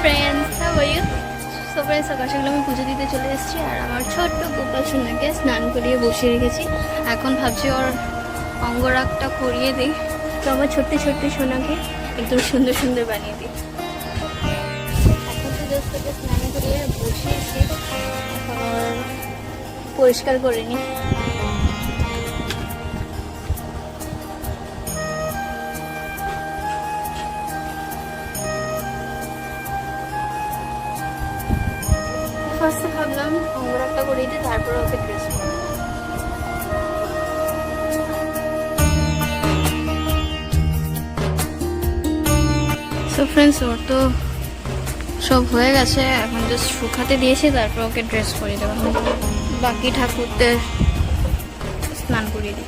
friends, how are you? So friends, সকাল সকাল আমি পুজো দিতে চলে এসেছি আর আমার ছোট্ট গোপাল সোনাকে স্নান করিয়ে বসিয়ে রেখেছি। এখন ভাবছি ওর অঙ্গরাগটা করিয়ে দিই, তো আমার ছোট্ট ছোট্ট সোনাকে একদম সুন্দর সুন্দর বানিয়ে দিই। এখন তো জাস্ট ওকে স্নান করিয়ে বসিয়েছি, এখন ওর পরিষ্কার করে নিই। ফার্স্টে ভাবলাম অঙ্গরাগটা করিয়ে দিই, তারপরে ওকে ড্রেস করবো। সো ফ্রেন্ডস, ওর তো সব হয়ে গেছে, এখন জাস্ট শুকাতে দিয়েছি, তারপর ওকে ড্রেস করিয়ে দেবো। বাকি ঠাকুরদের স্নান করিয়ে দিই।